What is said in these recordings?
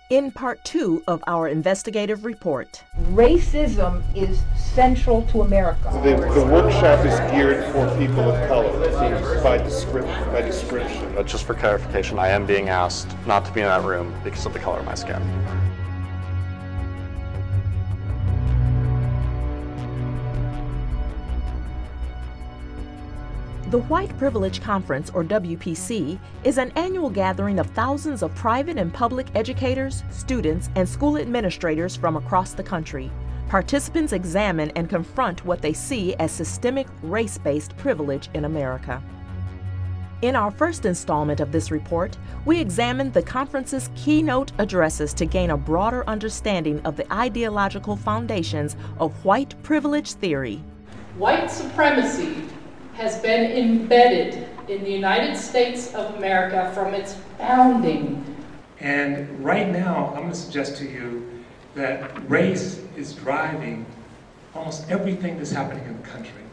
In part 2 of our investigative report. Racism is central to America. The workshop is geared for people of color by description. But just for clarification, I am being asked not to be in that room because of the color of my skin. The White Privilege Conference, or WPC, is an annual gathering of thousands of private and public educators, students, and school administrators from across the country. Participants examine and confront what they see as systemic race-based privilege in America. In our first installment of this report, we examined the conference's keynote addresses to gain a broader understanding of the ideological foundations of white privilege theory. White supremacy has been embedded in the United States of America from its founding. And right now, I'm going to suggest to you that race is driving almost everything that's happening in the country.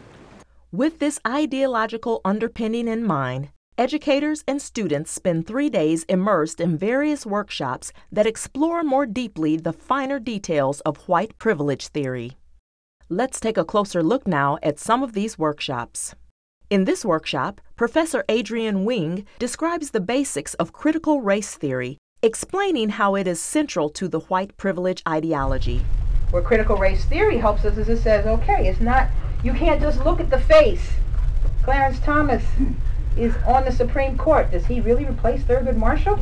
With this ideological underpinning in mind, educators and students spend 3 days immersed in various workshops that explore more deeply the finer details of white privilege theory. Let's take a closer look now at some of these workshops. In this workshop, Professor Adrien Wing describes the basics of critical race theory, explaining how it is central to the white privilege ideology. Where critical race theory helps us is it says, okay, it's not, you can't just look at the face. Clarence Thomas is on the Supreme Court. Does he really replace Thurgood Marshall?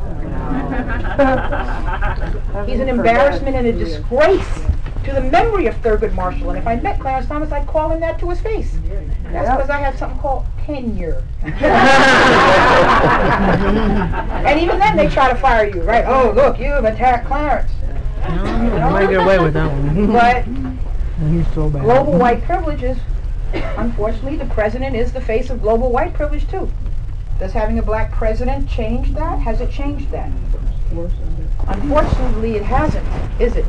He's an embarrassment and a disgrace to the memory of Thurgood Marshall. And if I met Clarence Thomas, I'd call him that to his face. That's because I have something called tenure. And even then they try to fire you, right? Oh, look, you've attacked Clarence. You might get away with that one. But he's so bad. Global white privilege is, unfortunately, the president is the face of global white privilege too. Does having a black president change that? Has it changed that? Unfortunately, it hasn't, is it?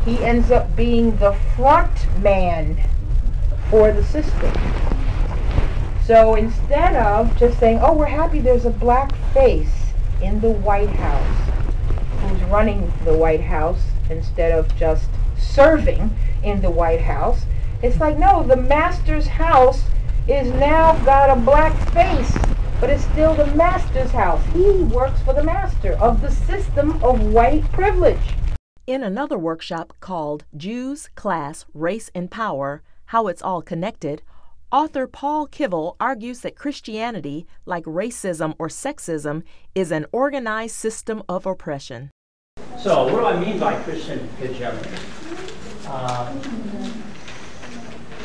He ends up being the front man for the system. So instead of just saying, oh, we're happy there's a black face in the White House, who's running the White House, instead of just serving in the White House, it's like, no, the master's house is now got a black face, but it's still the master's house. He works for the master of the system of white privilege. In another workshop called Jews, Class, Race, and Power, How It's All Connected, author Paul Kivel argues that Christianity, like racism or sexism, is an organized system of oppression. So, what do I mean by Christian hegemony?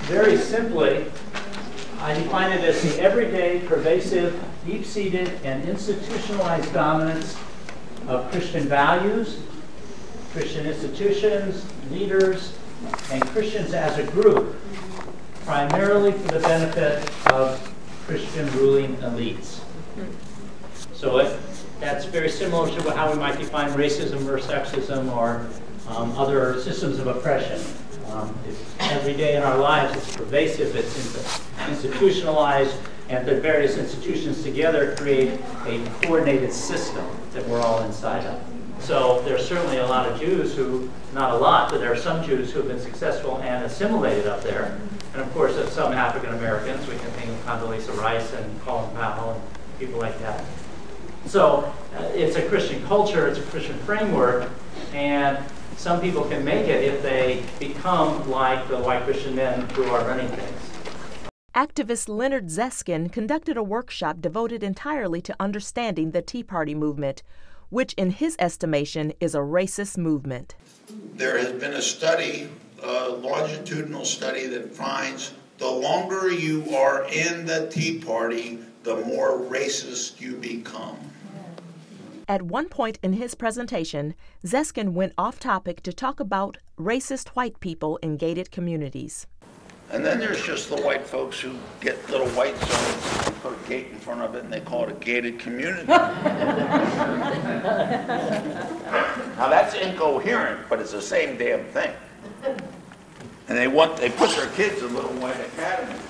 Very simply, I define it as the everyday, pervasive, deep-seated, and institutionalized dominance of Christian values, Christian institutions, leaders, and Christians as a group, primarily for the benefit of Christian ruling elites. So that's very similar to how we might define racism or sexism or other systems of oppression. Every day in our lives, it's pervasive, it's institutionalized, and the various institutions together create a coordinated system that we're all inside of. So there's certainly a lot of Jews who, not a lot, but there are some Jews who have been successful and assimilated up there. And of course, there's some African Americans. We can think of Condoleezza Rice and Colin Powell and people like that. So it's a Christian culture, it's a Christian framework, and some people can make it if they become like the white Christian men who are running things. Activist Leonard Zeskind conducted a workshop devoted entirely to understanding the Tea Party movement, which in his estimation is a racist movement. There has been a study, a longitudinal study, that finds the longer you are in the Tea Party, the more racist you become. At one point in his presentation, Zeskind went off topic to talk about racist white people in gated communities. And then there's just the white folks who get little white zones and put a gate in front of it and they call it a gated community. Now that's incoherent, but it's the same damn thing. And they put their kids in little white academies.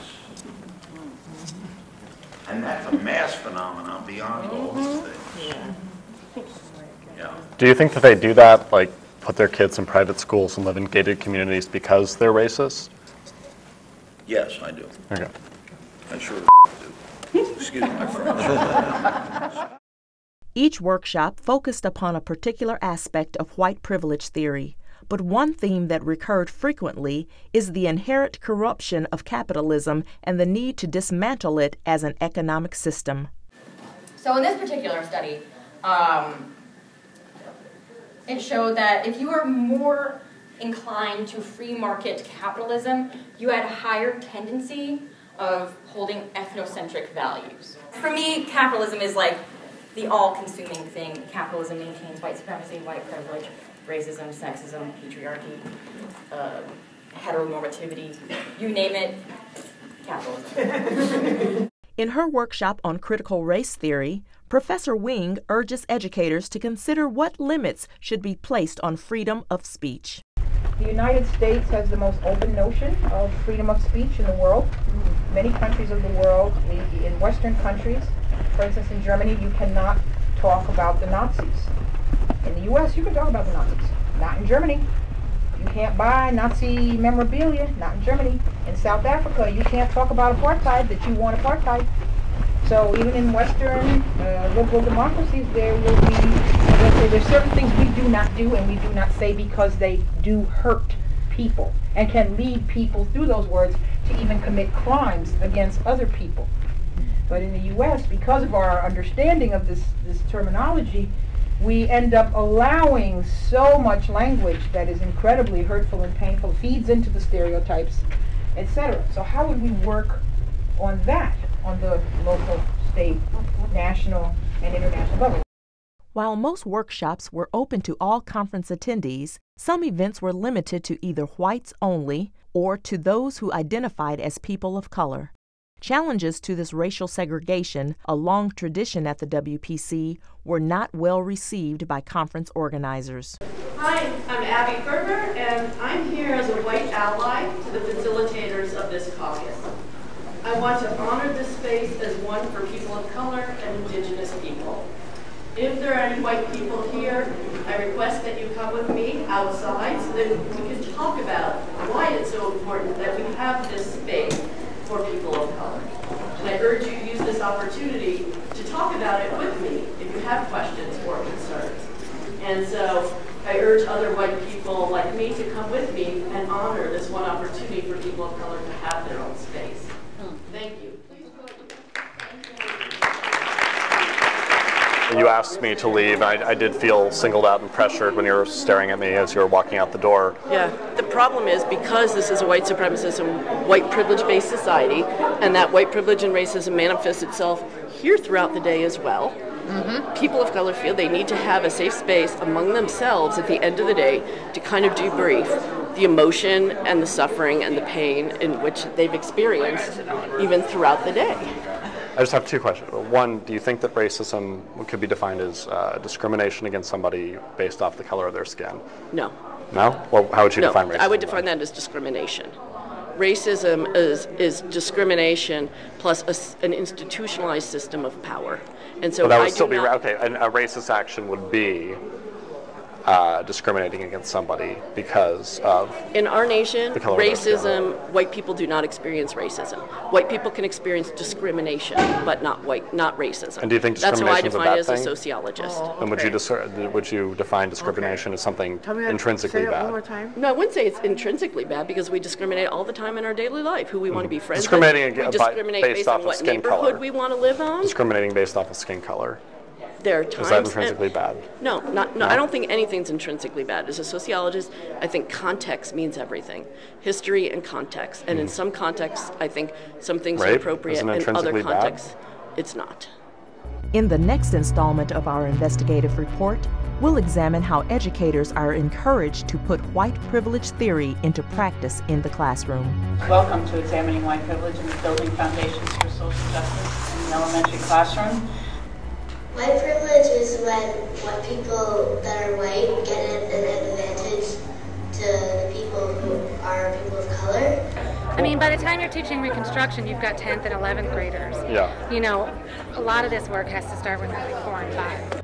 And that's a mass phenomenon beyond all these things. Yeah. Do you think that they do that, like put their kids in private schools and live in gated communities because they're racist? Yes, I do. Okay. I sure do. Excuse my French. Each workshop focused upon a particular aspect of white privilege theory, but one theme that recurred frequently is the inherent corruption of capitalism and the need to dismantle it as an economic system. So in this particular study, it showed that if you were more inclined to free market capitalism, you had a higher tendency of holding ethnocentric values. For me, capitalism is like the all-consuming thing. Capitalism maintains white supremacy, white privilege, racism, sexism, patriarchy, heteronormativity, you name it, capitalism. In her workshop on critical race theory, Professor Wing urges educators to consider what limits should be placed on freedom of speech. The United States has the most open notion of freedom of speech in the world. Many countries of the world, in Western countries, for instance in Germany, you cannot talk about the Nazis. In the U.S., you can talk about the Nazis. Not in Germany. You can't buy Nazi memorabilia. Not in Germany. In South Africa, you can't talk about apartheid, that you want apartheid. So even in Western liberal democracies, there will be, there's certain things we do not do and we do not say because they do hurt people and can lead people through those words to even commit crimes against other people. But in the U.S., because of our understanding of this terminology, we end up allowing so much language that is incredibly hurtful and painful, feeds into the stereotypes, etc. So how would we work on that, on the local, state, national, and international level? While most workshops were open to all conference attendees, some events were limited to either whites only or to those who identified as people of color. Challenges to this racial segregation, a long tradition at the WPC, were not well received by conference organizers. Hi, I'm Abby Ferber, and I'm here as a white ally to the facilitators of this caucus. I want to honor this space as one for people of color and indigenous people. If there are any white people here, I request that you come with me outside so that we can talk about why it's so important that we have this space for people of color. And I urge you to use this opportunity to talk about it with me if you have questions or concerns. And so I urge other white people like me to come with me and honor this one opportunity for people of color to have their own space. Thank you. You asked me to leave. I did feel singled out and pressured when you were staring at me as you were walking out the door. Yeah, the problem is because this is a white supremacist and white privilege-based society, and that white privilege and racism manifests itself here throughout the day as well. People of color feel they need to have a safe space among themselves at the end of the day to kind of debrief the emotion and the suffering and the pain in which they've experienced even throughout the day. I just have two questions. One, do you think that racism could be defined as discrimination against somebody based off the color of their skin? No. No? Well, how would you define racism? I would define that as discrimination. Racism is discrimination plus an institutionalized system of power. And so that would still be okay. A racist action would be discriminating against somebody because of in our nation, racism. White people do not experience racism. White people can experience discrimination, but not racism. And do you think discrimination is a bad thing? That's how I define it as a sociologist. And would you define discrimination as something intrinsically bad? One more time. No, I wouldn't say it's intrinsically bad because we discriminate all the time in our daily life. Who we want to be friends discriminating with. We discriminate based on what neighborhood we want to live on. Discriminating based off of skin color. There are times. Is that intrinsically bad? No, I don't think anything's intrinsically bad. As a sociologist, I think context means everything. History and context. And in some contexts, I think some things are appropriate. In other contexts, it's not. In the next installment of our investigative report, we'll examine how educators are encouraged to put white privilege theory into practice in the classroom. Welcome to Examining White Privilege and Building Foundations for Social Justice in the Elementary Classroom. White privilege is when people that are white get an advantage to the people who are are people of color. I mean, by the time you're teaching Reconstruction, you've got 10th and 11th graders. Yeah. You know, a lot of this work has to start with 4 and 5.